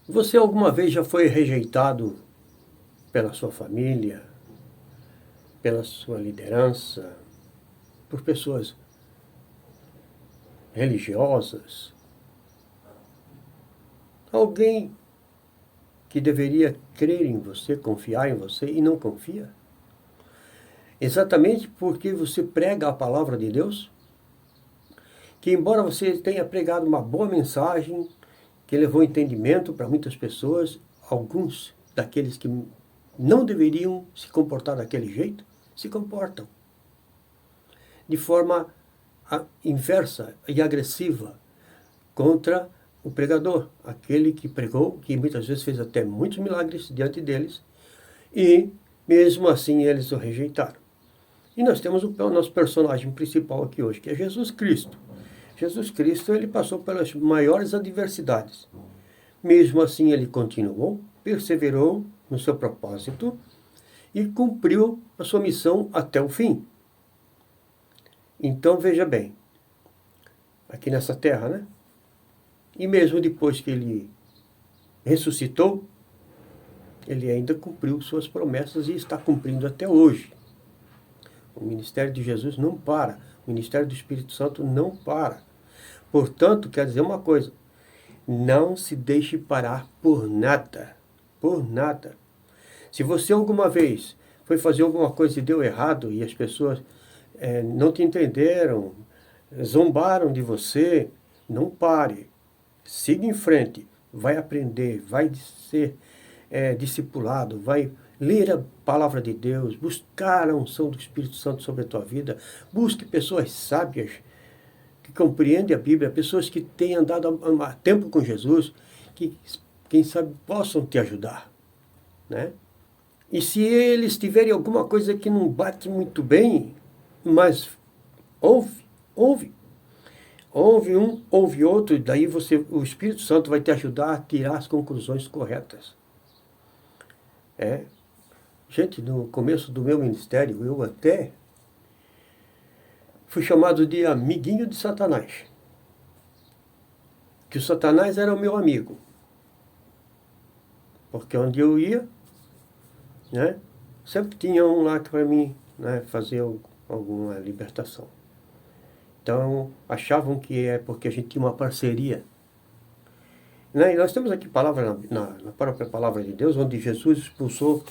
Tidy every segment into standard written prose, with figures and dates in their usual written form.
Você alguma vez já foi rejeitado pela sua família, pela sua liderança, por pessoas religiosas? Alguém que deveria crer em você, confiar em você e não confia? Exatamente porque você prega a palavra de Deus, que embora você tenha pregado uma boa mensagem, que levou entendimento para muitas pessoas, alguns daqueles que não deveriam se comportar daquele jeito, se comportam de forma inversa e agressiva contra o pregador, aquele que pregou, que muitas vezes fez até muitos milagres diante deles, e mesmo assim eles o rejeitaram. E nós temos o nosso personagem principal aqui hoje, que é Jesus Cristo. Jesus Cristo, ele passou pelas maiores adversidades. Mesmo assim, ele continuou, perseverou no seu propósito e cumpriu a sua missão até o fim. Então, veja bem, aqui nessa terra, né? E mesmo depois que ele ressuscitou, ele ainda cumpriu suas promessas e está cumprindo até hoje. O ministério de Jesus não para, o ministério do Espírito Santo não para. Portanto, quer dizer uma coisa, não se deixe parar por nada, por nada. Se você alguma vez foi fazer alguma coisa e deu errado e as pessoas não te entenderam, zombaram de você, não pare. Siga em frente, vai aprender, vai ser discipulado, vai ler a palavra de Deus, buscar a unção do Espírito Santo sobre a tua vida, busque pessoas sábias que compreendem a Bíblia, pessoas que têm andado há tempo com Jesus, que, quem sabe, possam te ajudar, né? E se eles tiverem alguma coisa que não bate muito bem, mas ouve um, ouve outro, e daí o Espírito Santo vai te ajudar a tirar as conclusões corretas. Gente, no começo do meu ministério, eu até fui chamado de amiguinho de Satanás. Que o Satanás era o meu amigo. Porque onde eu ia, né, sempre tinha um lá para mim, né, fazer alguma libertação. Então, achavam que é porque a gente tinha uma parceria. Né? E nós temos aqui palavra na própria palavra de Deus, onde Jesus expulsou,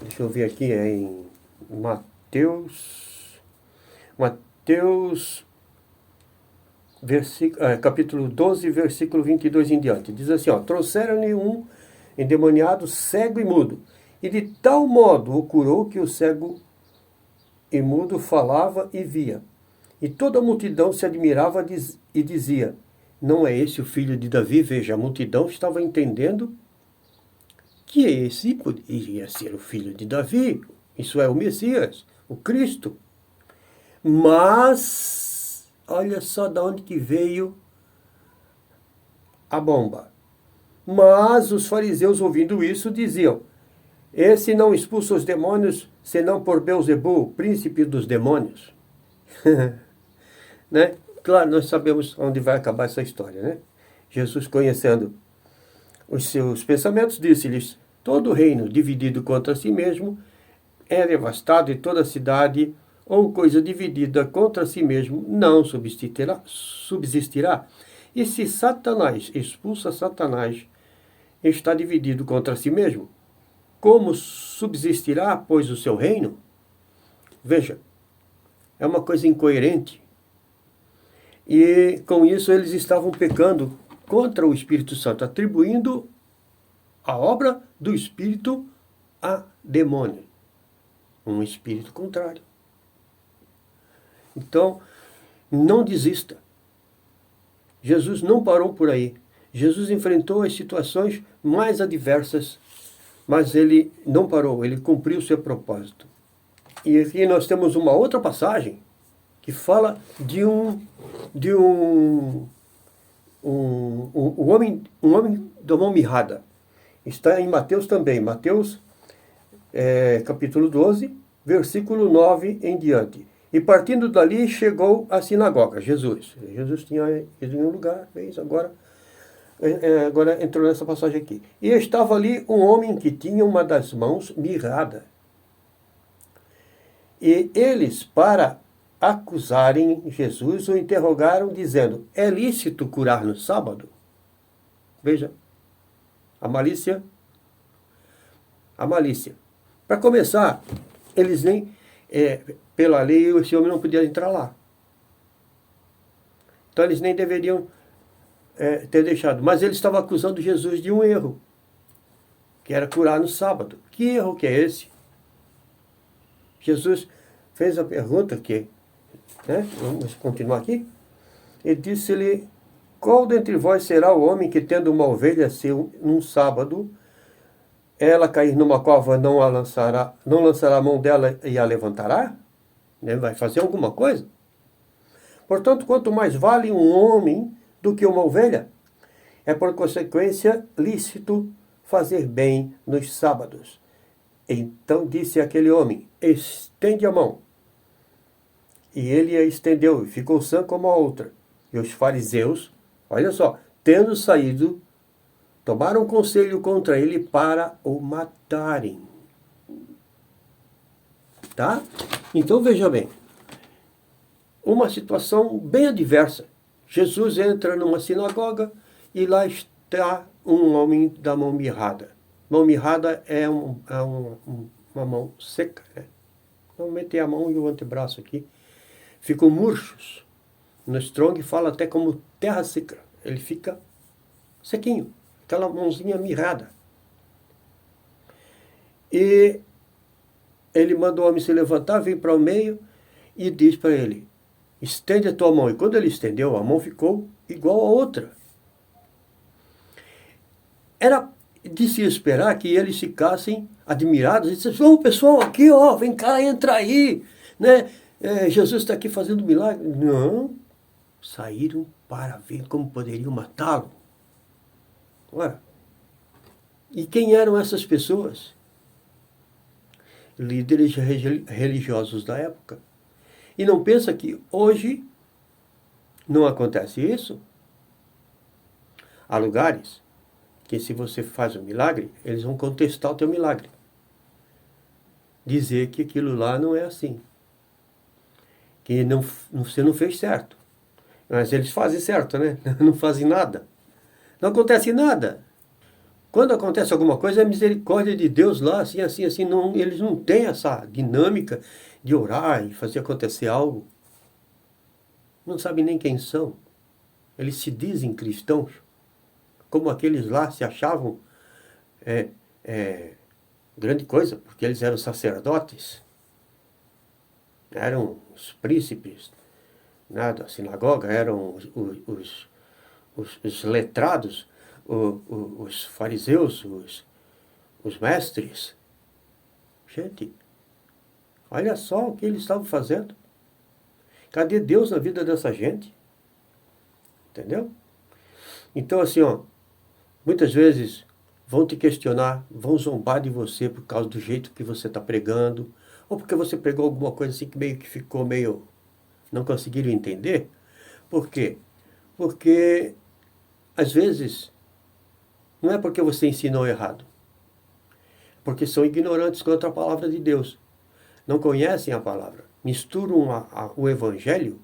deixa eu ver aqui, é em Mateus capítulo 12, versículo 22 em diante. Diz assim, trouxeram-lhe um endemoniado cego e mudo, e de tal modo o curou que o cego e mudo falava e via. E toda a multidão se admirava e dizia, não é esse o filho de Davi? Veja, a multidão estava entendendo que esse poderia ser o filho de Davi, isso é o Messias, o Cristo. Mas, olha só de onde que veio a bomba. Mas os fariseus, ouvindo isso, diziam, esse não expulsa os demônios, senão por Beelzebul, príncipe dos demônios. Né? Claro, nós sabemos onde vai acabar essa história, né? Jesus, conhecendo os seus pensamentos, disse-lhes, todo reino dividido contra si mesmo é devastado, e toda cidade ou coisa dividida contra si mesmo não subsistirá. E se Satanás expulsa Satanás, está dividido contra si mesmo, como subsistirá, pois, o seu reino? Veja, é uma coisa incoerente. E com isso eles estavam pecando contra o Espírito Santo, atribuindo a obra do Espírito a demônio. Um espírito contrário. Então, não desista. Jesus não parou por aí. Jesus enfrentou as situações mais adversas, mas ele não parou, ele cumpriu o seu propósito. E aqui nós temos uma outra passagem que fala de um homem de mão mirrada. Está em Mateus também, Mateus capítulo 12, versículo 9 em diante. E partindo dali, chegou à sinagoga, Jesus. Jesus tinha ido em um lugar, fez agora. agora entrou nessa passagem aqui. E estava ali um homem que tinha uma das mãos mirrada. E eles, para acusarem Jesus, o interrogaram, dizendo: é lícito curar no sábado? Veja, a malícia. A malícia. Para começar, eles nem, pela lei, esse homem não podia entrar lá. Então eles nem deveriam ter deixado. Mas eles estavam acusando Jesus de um erro, que era curar no sábado. Que erro que é esse? Jesus fez a pergunta que, vamos continuar aqui, e disse-lhe: qual dentre vós será o homem que, tendo uma ovelha seu num sábado, ela cair numa cova, não lançará a mão dela e a levantará? Vai fazer alguma coisa? Portanto, quanto mais vale um homem do que uma ovelha, é por consequência lícito fazer bem nos sábados. Então disse aquele homem: estende a mão. E ele a estendeu e ficou sã como a outra. E os fariseus, olha só, tendo saído, tomaram conselho contra ele para o matarem. Tá? Então veja bem, uma situação bem adversa. Jesus entra numa sinagoga e lá está um homem da mão mirrada. Mão mirrada é uma mão seca, né? Então meter a mão e o antebraço aqui ficam murchos. No Strong fala até como terra seca. Ele fica sequinho, aquela mãozinha mirrada. E ele manda o homem se levantar, vem para o meio e diz para ele: estende a tua mão. E quando ele estendeu, a mão ficou igual a outra. Era de se esperar que eles ficassem admirados e dissessem: ô pessoal, aqui, ó, vem cá, entra aí, né? Jesus está aqui fazendo milagre. Não, saíram para ver como poderiam matá-lo. Ora, e quem eram essas pessoas? Líderes religiosos da época. E não pensa que hoje não acontece isso? Há lugares que, se você faz um milagre, eles vão contestar o teu milagre. Dizer que aquilo lá não é assim. Que você não fez certo. Mas eles fazem certo, né? Não fazem nada. Não acontece nada. Quando acontece alguma coisa, é misericórdia de Deus lá, assim. Não, eles não têm essa dinâmica de orar e fazer acontecer algo. Não sabem nem quem são. Eles se dizem cristãos, como aqueles lá se achavam grande coisa, porque eles eram sacerdotes, eram os príncipes, né, da sinagoga, eram os letrados, os fariseus, os mestres. Gente, olha só o que eles estavam fazendo. Cadê Deus na vida dessa gente? Entendeu? Então, assim, muitas vezes vão te questionar, vão zombar de você por causa do jeito que você está pregando, ou porque você pregou alguma coisa assim que meio que ficou meio... não conseguiram entender. Por quê? Porque, às vezes, não é porque você ensinou errado. Porque são ignorantes contra a palavra de Deus. Não conhecem a palavra. Misturam o evangelho,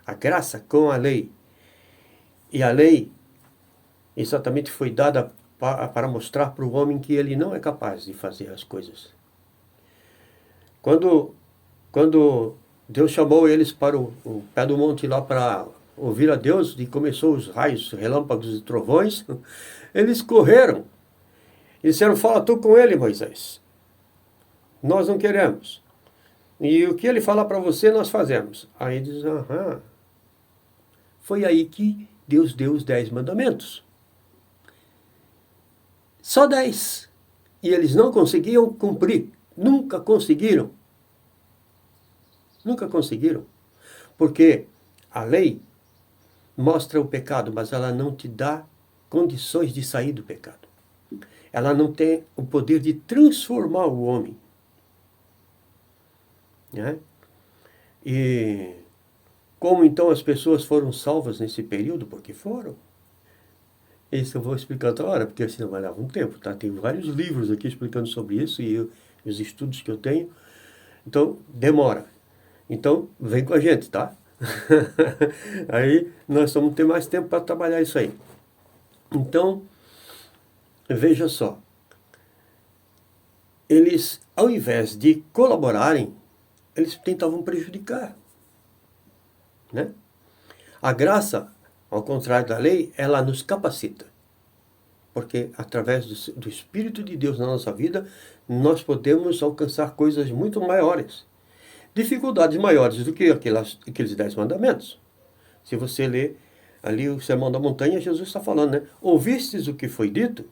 a graça, com a lei. E a lei exatamente foi dada para mostrar para o homem que ele não é capaz de fazer as coisas. Quando Deus chamou eles para o pé do monte lá para ouvir a Deus, e começou os raios, relâmpagos e trovões, eles correram. E disseram: fala tu com ele, Moisés. Nós não queremos. E o que ele falar para você, nós fazemos. Aí diz: aham. Foi aí que Deus deu os 10 mandamentos. Só 10. E eles não conseguiam cumprir. Nunca conseguiram. Nunca conseguiram. Porque a lei mostra o pecado, mas ela não te dá condições de sair do pecado. Ela não tem o poder de transformar o homem. Né? E como então as pessoas foram salvas nesse período? Porque foram. Isso eu vou explicar outra hora, porque senão vai levar um tempo, tá? Tem vários livros aqui explicando sobre isso os estudos que eu tenho. Então, demora. Então, vem com a gente, tá? Aí nós vamos ter mais tempo para trabalhar isso aí. Então, veja só. Eles, ao invés de colaborarem, eles tentavam prejudicar, né? A graça, ao contrário da lei, ela nos capacita. Porque através do Espírito de Deus na nossa vida, nós podemos alcançar coisas muito maiores. Dificuldades maiores do que aqueles 10 mandamentos. Se você ler ali o Sermão da Montanha, Jesus está falando, né? Ouvistes o que foi dito?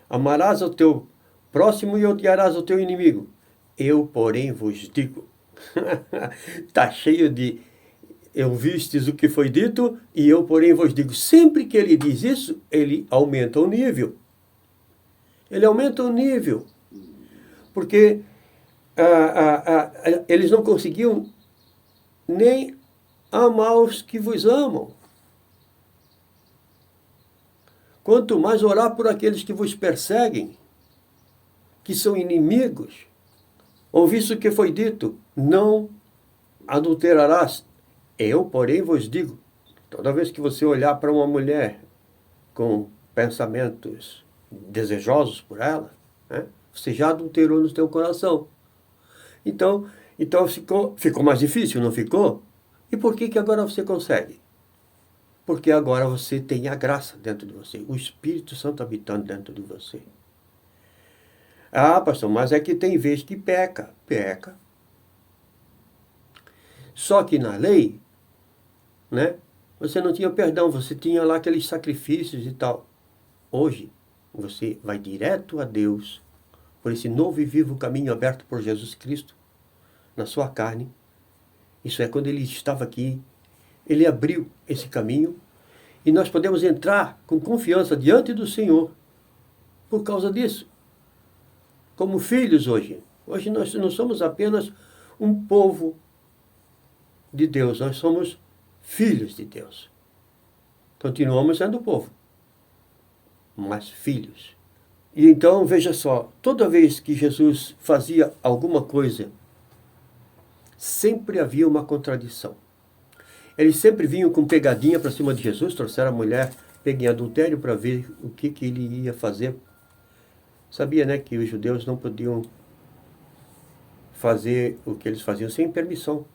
Amarás ao teu próximo e odiarás o teu inimigo. Eu, porém, vos digo. Está cheio de ouvistes o que foi dito, e eu, porém, vos digo. Sempre que ele diz isso, ele aumenta o nível. Ele aumenta o nível. Porque eles não conseguiam nem amar os que vos amam. Quanto mais orar por aqueles que vos perseguem, que são inimigos. Ouviste o que foi dito, não adulterarás. Eu, porém, vos digo, toda vez que você olhar para uma mulher com pensamentos desejosos por ela, né, você já adulterou no teu coração. Então ficou mais difícil, não ficou? E por que agora você consegue? Porque agora você tem a graça dentro de você, o Espírito Santo habitando dentro de você. Ah, pastor, mas é que tem vez que peca. Peca. Só que na lei, né, você não tinha perdão, você tinha lá aqueles sacrifícios e tal. Hoje, você vai direto a Deus, por esse novo e vivo caminho aberto por Jesus Cristo, na sua carne. Isso é quando ele estava aqui, ele abriu esse caminho, e nós podemos entrar com confiança diante do Senhor, por causa disso. Como filhos hoje. Hoje nós não somos apenas um povo de Deus, nós somos filhos de Deus. Continuamos sendo povo, mas filhos. E então, veja só, toda vez que Jesus fazia alguma coisa, sempre havia uma contradição. Eles sempre vinham com pegadinha para cima de Jesus, trouxeram a mulher pega em adultério para ver o que ele ia fazer. Sabia, né, que os judeus não podiam fazer o que eles faziam sem permissão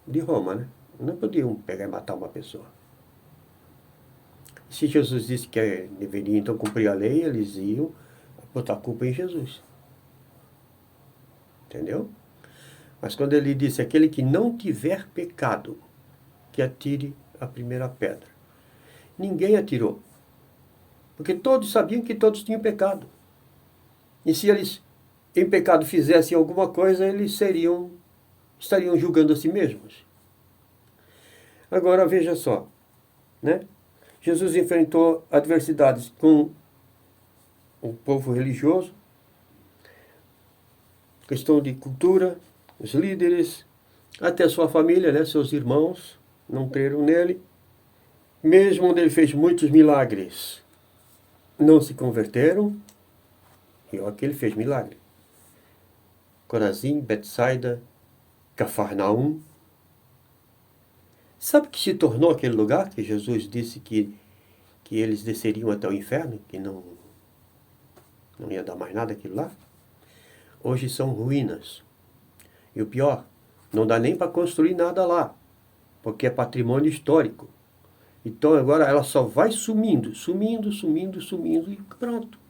de Roma, né? Não podiam pegar e matar uma pessoa. Se Jesus disse que deveria então cumprir a lei, eles iam botar a culpa em Jesus. Entendeu? Mas quando ele disse, aquele que não tiver pecado, que atire a primeira pedra. Ninguém atirou. Porque todos sabiam que todos tinham pecado. E se eles, em pecado, fizessem alguma coisa, eles estariam julgando a si mesmos. Agora, veja só, né? Jesus enfrentou adversidades com o povo religioso, questão de cultura, os líderes, até sua família, né? Seus irmãos não creram nele. Mesmo onde ele fez muitos milagres, não se converteram. E olha que ele fez milagre. Corazim, Betsaida, Cafarnaum. Sabe que se tornou aquele lugar que Jesus disse que eles desceriam até o inferno, que não ia dar mais nada aquilo lá? Hoje são ruínas. E o pior, não dá nem para construir nada lá, porque é patrimônio histórico. Então agora ela só vai sumindo e pronto.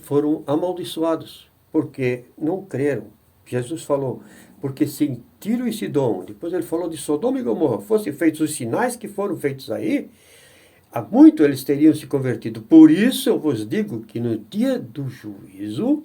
Foram amaldiçoados, porque não creram. Jesus falou, porque se em Tiro e Sidom, depois ele falou de Sodoma e Gomorra, fossem feitos os sinais que foram feitos aí, há muito eles teriam se convertido. Por isso eu vos digo que no dia do juízo,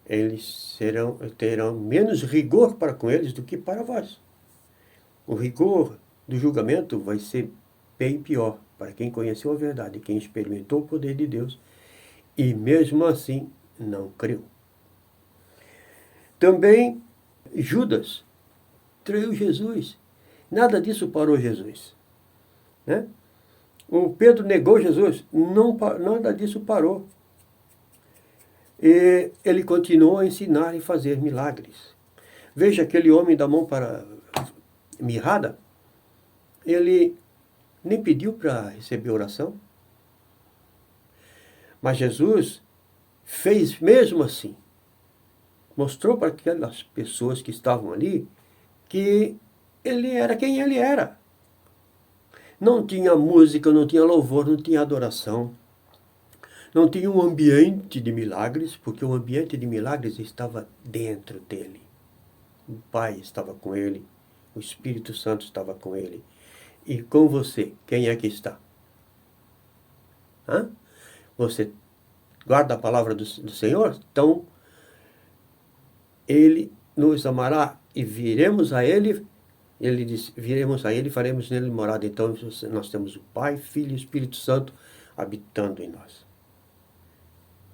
eles terão menos rigor para com eles do que para vós. O rigor do julgamento vai ser bem pior para quem conheceu a verdade, quem experimentou o poder de Deus e mesmo assim não creu. Também Judas traiu Jesus. Nada disso parou Jesus, né? O Pedro negou Jesus, nada disso parou. E ele continuou a ensinar e fazer milagres. Veja aquele homem da mão para mirrada, ele nem pediu para receber oração. Mas Jesus fez mesmo assim. Mostrou para aquelas pessoas que estavam ali que ele era quem ele era. Não tinha música, não tinha louvor, não tinha adoração. Não tinha um ambiente de milagres, porque o ambiente de milagres estava dentro dele. O Pai estava com ele, o Espírito Santo estava com ele. E com você, quem é que está? Hã? Você guarda a palavra do Senhor? Então, Ele nos amará e viremos a Ele. Ele diz, viremos a Ele e faremos nele morada. Então, nós temos o Pai, Filho e Espírito Santo habitando em nós.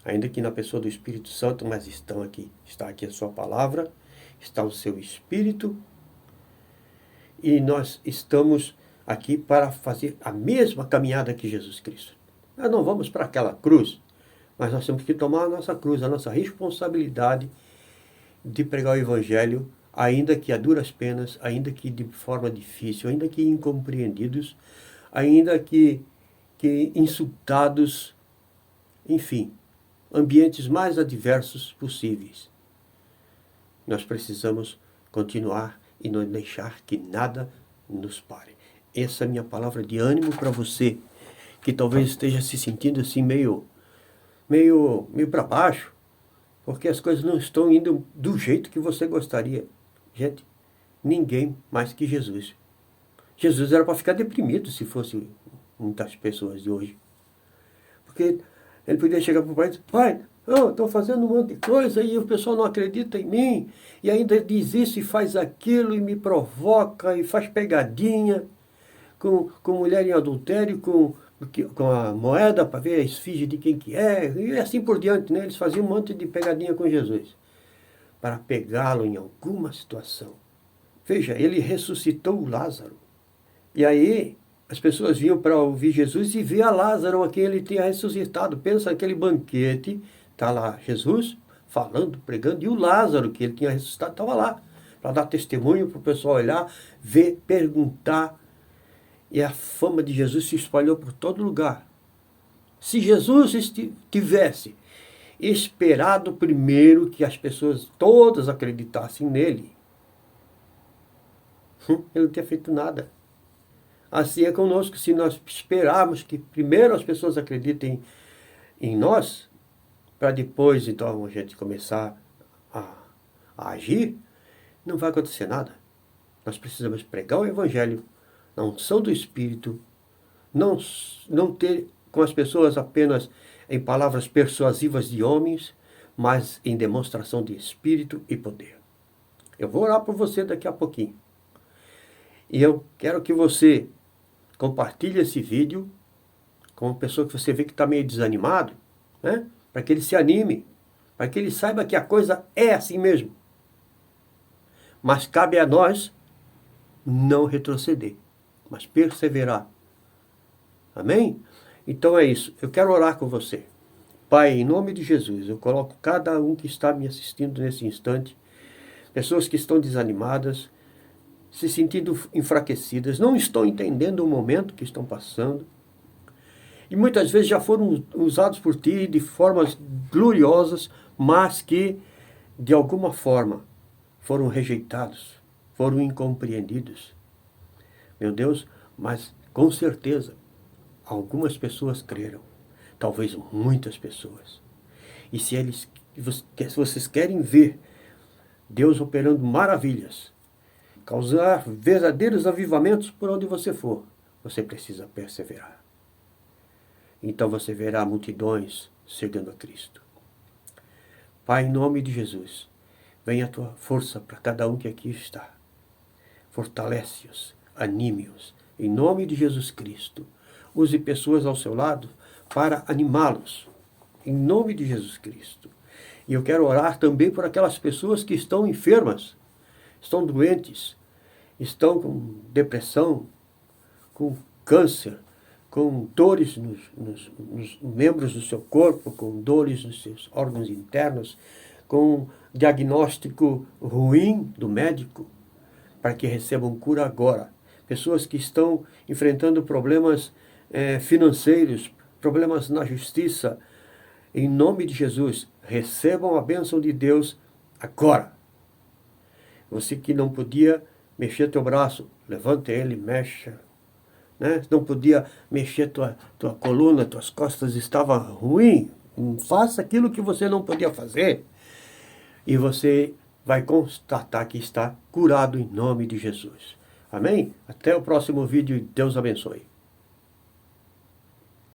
Ainda que na pessoa do Espírito Santo, mas está aqui a sua palavra, está o seu Espírito, e nós estamos aqui para fazer a mesma caminhada que Jesus Cristo. Nós não vamos para aquela cruz, mas nós temos que tomar a nossa cruz, a nossa responsabilidade de pregar o Evangelho, ainda que a duras penas, ainda que de forma difícil, ainda que incompreendidos, ainda que insultados, enfim, ambientes mais adversos possíveis. Nós precisamos continuar e não deixar que nada nos pare. Essa é a minha palavra de ânimo para você, que talvez esteja se sentindo assim meio para baixo, porque as coisas não estão indo do jeito que você gostaria. Gente, ninguém mais que Jesus. Jesus era para ficar deprimido se fosse muitas pessoas de hoje. Porque ele podia chegar para o pai e dizer, pai, eu estou fazendo um monte de coisa e o pessoal não acredita em mim, e ainda diz isso e faz aquilo, e me provoca, e faz pegadinha com mulher em adultério, com a moeda para ver a esfinge de quem que é, e assim por diante, né? Eles faziam um monte de pegadinha com Jesus, para pegá-lo em alguma situação. Veja, ele ressuscitou Lázaro. E aí as pessoas vinham para ouvir Jesus e ver a Lázaro, a quem ele tinha ressuscitado. Pensa naquele banquete, está lá Jesus falando, pregando, e o Lázaro, que ele tinha ressuscitado, estava lá, para dar testemunho para o pessoal olhar, ver, perguntar. E a fama de Jesus se espalhou por todo lugar. Se Jesus tivesse esperado primeiro que as pessoas todas acreditassem nele, ele não tinha feito nada. Assim é conosco, se nós esperarmos que primeiro as pessoas acreditem em nós, para depois então a gente começar a agir, não vai acontecer nada. Nós precisamos pregar o Evangelho, na unção do Espírito, não ter com as pessoas apenas em palavras persuasivas de homens, mas em demonstração de Espírito e poder. Eu vou orar por você daqui a pouquinho. E eu quero que você compartilhe esse vídeo com uma pessoa que você vê que está meio desanimado, né? Para que ele se anime, para que ele saiba que a coisa é assim mesmo. Mas cabe a nós não retroceder, mas perseverar. Amém? Então é isso. Eu quero orar com você. Pai, em nome de Jesus, eu coloco cada um que está me assistindo nesse instante, pessoas que estão desanimadas, se sentindo enfraquecidas, não estão entendendo o momento que estão passando, e muitas vezes já foram usados por ti de formas gloriosas, mas que, de alguma forma, foram rejeitados, foram incompreendidos. Meu Deus, mas com certeza, algumas pessoas creram, talvez muitas pessoas. E se vocês querem ver Deus operando maravilhas, causar verdadeiros avivamentos por onde você for, você precisa perseverar. Então você verá multidões chegando a Cristo. Pai, em nome de Jesus, venha a tua força para cada um que aqui está. Fortalece-os, anime-os, em nome de Jesus Cristo. Use pessoas ao seu lado para animá-los, em nome de Jesus Cristo. E eu quero orar também por aquelas pessoas que estão enfermas, estão doentes, estão com depressão, com câncer, com dores nos membros do seu corpo, com dores nos seus órgãos internos, com diagnóstico ruim do médico, para que recebam cura agora. Pessoas que estão enfrentando problemas financeiros, problemas na justiça, em nome de Jesus, recebam a bênção de Deus agora. Você que não podia mexer teu braço, levanta ele, mexa. Né? Não podia mexer tua coluna, tuas costas estavam ruim. Faça aquilo que você não podia fazer. E você vai constatar que está curado em nome de Jesus. Amém? Até o próximo vídeo e Deus abençoe.